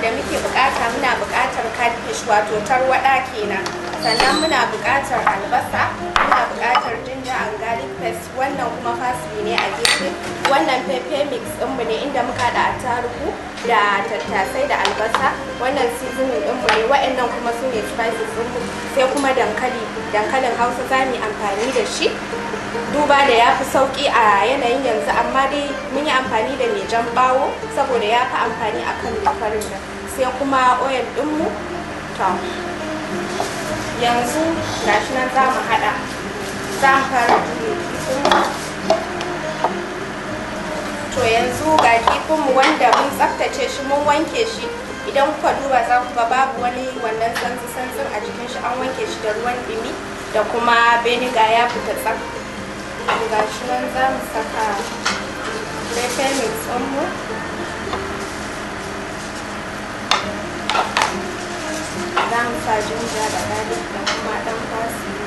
da muke bukata, muna bukatar catfish wato tarwada kenan, sannan muna bukatar albasa, muna bukatar ginger and garlic paste, wannan kuma parsley ne a gefe, wannan pepper mix ɗinmu ne inda muka da attarugu da tattasai da albasa, wannan seasoning ɗinmu ne, waɗannan kuma su ne spices ɗinmu, sai kuma dankalin Hausa za mu yi amfani da shi. Duba da ya fi sauki a yanayin yanzu, amma dai mun yi amfani da mai jan bawo saboda ya fi amfani a kan farin nan. Sai kuma oil ɗinmu. To yanzu gashi nan za mu haɗa, za mu fara juye kifinmu. To yanzu ga kifinmu wanda mun tsaftace shi, mun wanke shi. Idan kuka duba za ku ga babu wani wannan santsi a jikin shi, an wanke shi da ruwan ɗumi da kuma vinegar ya fita tsaf. Ga shi nan za mu saka pepper mix ɗinmu, za mu sa ginger da garlic da kuma ɗan parsley,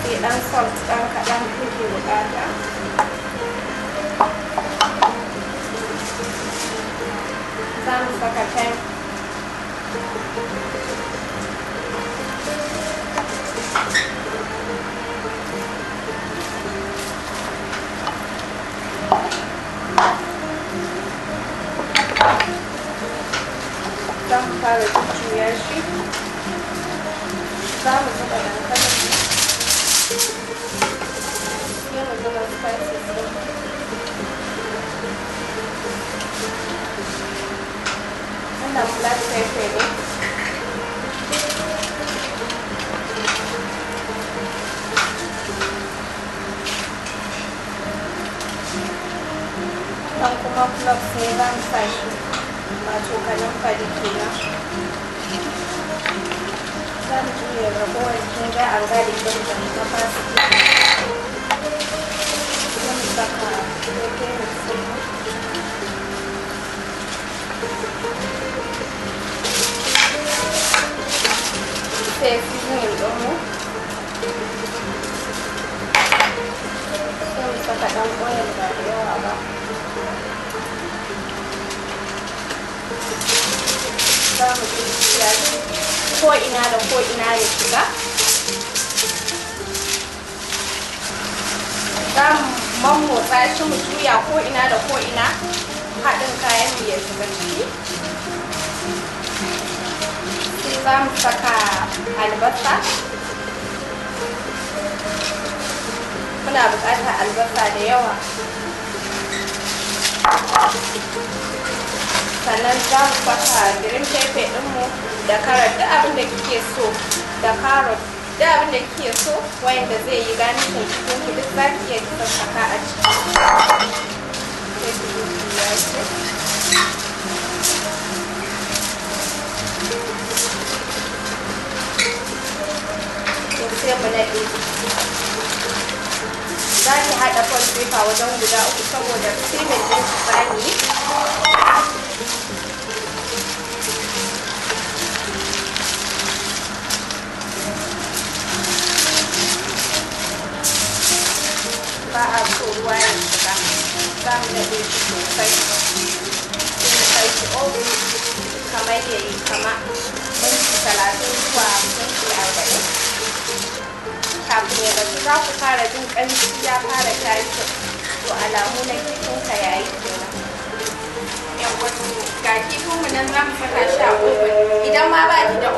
sai ɗan salt ɗan kaɗan kuke buƙata. Za mu saka thyme, za mu fara jujjuya shi, za mu zuba dankalin, sai mu zuba spices ɗin, wannan black pepper ne, dan kuma cloves ne za mu sa shi, wato kanumfari kenan. Za mu juya ragowar ginger and garlic ɗin da muka fasa, za mu saka pepper mix ɗinmu, sai seasoning ɗinmu, sai mu saka ɗan oil ba da yawa ba. Za mu jujjuya shi ko ina da ko ina ya shiga. Za mu mammotsa shi mu juya ko ina da ko ina, haɗin kayan mu ya shiga ciki. Sai za mu saka albasa, muna buƙatar albasa da yawa. Sannan za mu saka green pepper ɗinmu da carrot, duk abin da kike so, da carrot, duk abin da kike so wanda zai yi ganishin cikin ki, duk za ki iya kika saka a ciki. Sai ki jujjuya shi. Sai mu naɗe. Za ki haɗa pot paper wajen guda 3 saboda steaming ɗin shi tsani. Ba a so ruwa ya shiga, za mu daɗe shi sosai, sai mu kai shi oven kamar ya yi kama minti 30 zuwa minti 40. Kafin ya gaji za ku fara jin ƙanshi ya fara tashi, to alamu na kifinka ya yi kenan. Yawwa, ga kifinmu nan za mu saka shi a oven. Idan ma ba ki da